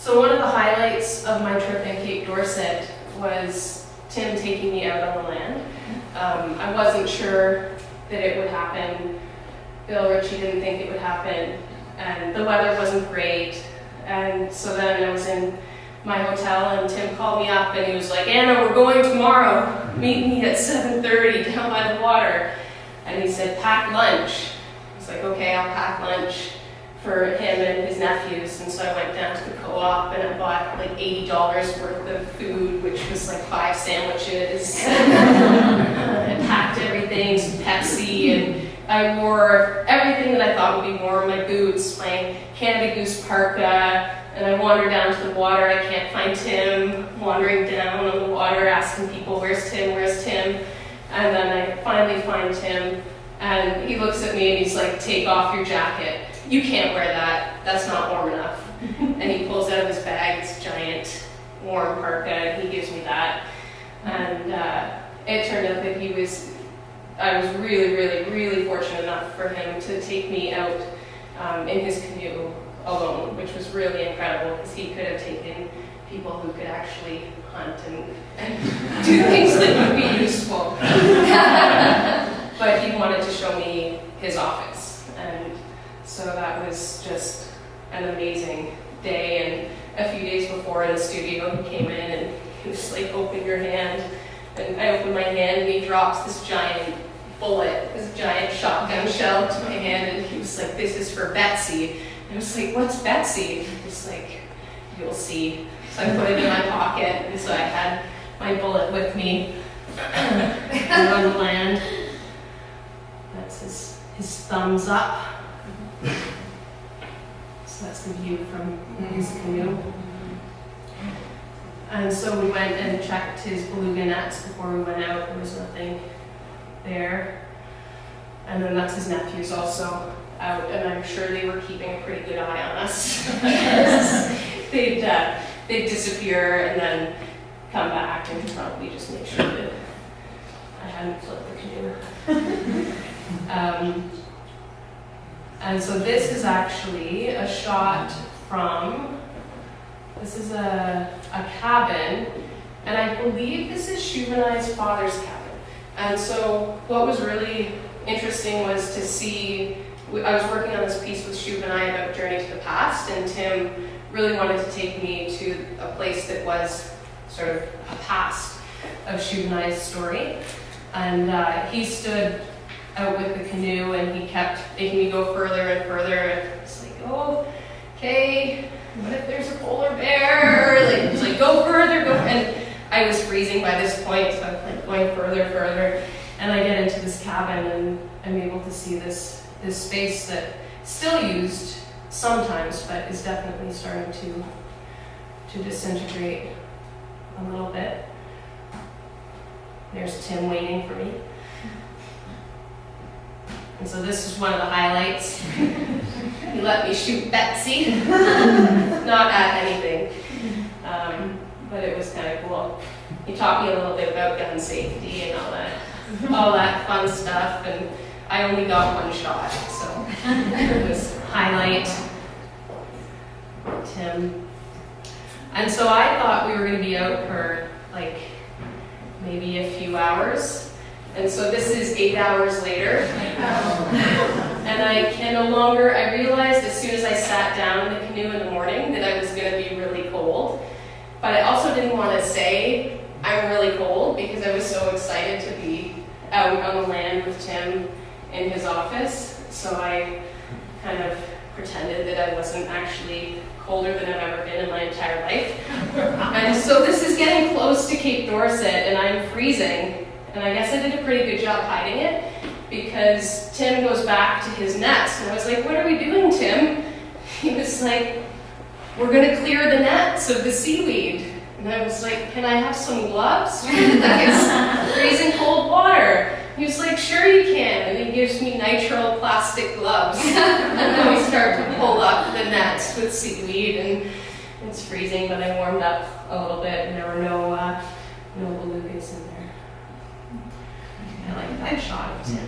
So one of the highlights of my trip in Cape Dorset was Tim taking me out on the land. I wasn't sure that it would happen. Bill Ritchie didn't think it would happen, and the weather wasn't great. And so then I was in my hotel, and Tim called me up, and he was like, "Anna, we're going tomorrow. Meet me at 7:30 down by the water." And he said, "Pack lunch." I was like, "Okay, I'll pack lunch for him and his nephews." And so I went down to the co-op, and I bought like $80 worth of food, which was like 5 sandwiches. I packed everything, some Pepsi, and I wore everything that I thought would be worn, my boots, my Canada Goose parka, and I wandered down to the water. I can't find Tim, wandering down on the water, asking people, "Where's Tim, where's Tim?" And then I finally find Tim, and he looks at me and he's like, "Take off your jacket. You can't wear that. That's not warm enough." And he pulls out of his bag this giant warm parka, and he gives me that. And it turned out that I was really, really, really fortunate enough for him to take me out in his canoe alone, which was really incredible, because he could have taken people who could actually hunt and do things that would be useful. But he wanted to show me his office, and so that was just an amazing day. And a few days before in the studio, he came in and he was like, "Open your hand." And I opened my hand, and he drops this giant bullet, this giant shotgun shell to my hand, and he was like, "This is for Betsy." And I was like, "What's Betsy?" And he was like, "You'll see." So I put it in my pocket, and so I had my bullet with me and on the land. That's his thumbs up. So that's the view from his canoe. And so we went and checked his beluga nets before we went out. There was nothing there. And then that's his nephews also out, and I'm sure they were keeping a pretty good eye on us. They'd disappear and then come back and probably just make sure that I hadn't flipped the canoe. And so this is actually a shot from, this is a cabin, and I believe this is Shuveni's father's cabin. And so what was really interesting was to see, I was working on this piece with Shuveni about Journey to the Past, and Tim really wanted to take me to a place that was sort of a past of Shuveni's story. And he stood out with the canoe, and he kept making me go further and further, and it's like, "Oh, okay, what if there's a polar bear?" Like, it's like, "Go further, go." And I was freezing by this point, so I'm like going further, and I get into this cabin, and I'm able to see this space that still used sometimes, but is definitely starting to disintegrate a little bit. There's Tim waiting for me. And so this is one of the highlights. He let me shoot Betsy. Not at anything. But it was kind of cool. He taught me a little bit about gun safety and all that fun stuff, and I only got one shot, so it was highlight Tim. And so I thought we were going to be out for like maybe a few hours, and so this is 8 hours later. And I can no longer, I realized as soon as I sat down in the canoe in the morning that I was going to be really cold, but I also didn't want to say I'm really cold because I was so excited to be out on the land with Tim in his office. So I kind of pretended that I wasn't actually colder than I've ever been in my entire life. And so this is getting close to Cape Dorset, and I'm freezing. And I guess I did a pretty good job hiding it, because Tim goes back to his nets, and I was like, "What are we doing, Tim?" He was like, "We're going to clear the nets of the seaweed." And I was like, "Can I have some gloves? It's freezing cold water." He was like, "Sure you can." And he gives me nitrile plastic gloves. And then we start to pull up the nets with seaweed, and it's freezing, but I warmed up a little bit, and there were no belugas in there. I like that shot of Tim.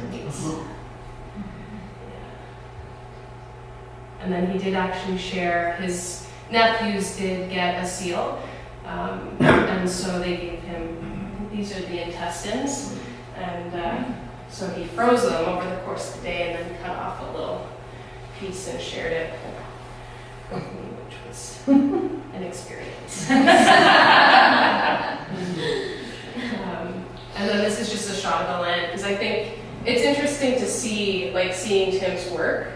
And then he did actually share his nephews did get a seal, and so they gave him, these are the intestines, and so he froze them over the course of the day and then cut off a little piece and shared it with me, which was an experience. And then this is just a shot of the land, because I think it's interesting to see, like seeing Tim's work,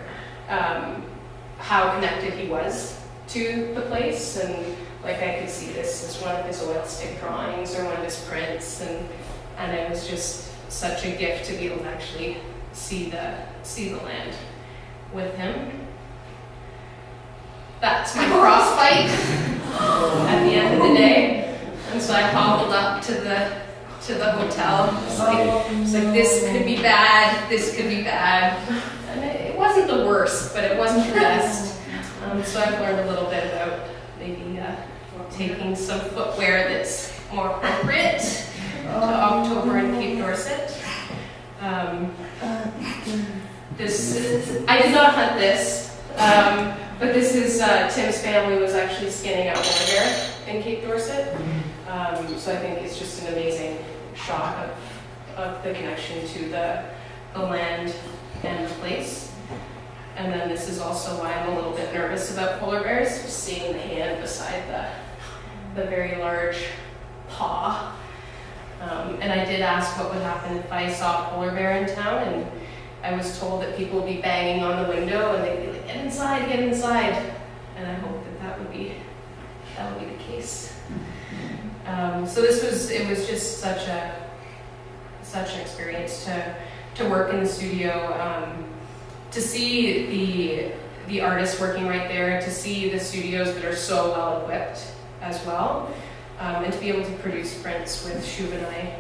how connected he was to the place, and like I could see this as one of his oil stick drawings or one of his prints, and it was just such a gift to be able to actually see the land with him. That's my frostbite at the end of the day, and so I hobbled up to the hotel. It's like this could be bad, this could be bad. And it wasn't the worst, but it wasn't the best. So I've learned a little bit about maybe taking some footwear that's more appropriate to October in Cape Dorset. I did not hunt this, but this is Tim's family was actually skinning out polar bear in Cape Dorset. So I think it's just an amazing shot of the connection to the land and the place. And then this is also why I'm a little bit nervous about polar bears, just seeing the hand beside the very large paw. And I did ask what would happen if I saw a polar bear in town, and I was told that people would be banging on the window and they'd be like, get inside, get inside. And I hope that would be the case. So it was just such an experience to work in the studio, to see the artists working right there, to see the studios that are so well equipped as well, and to be able to produce prints with Shuvenai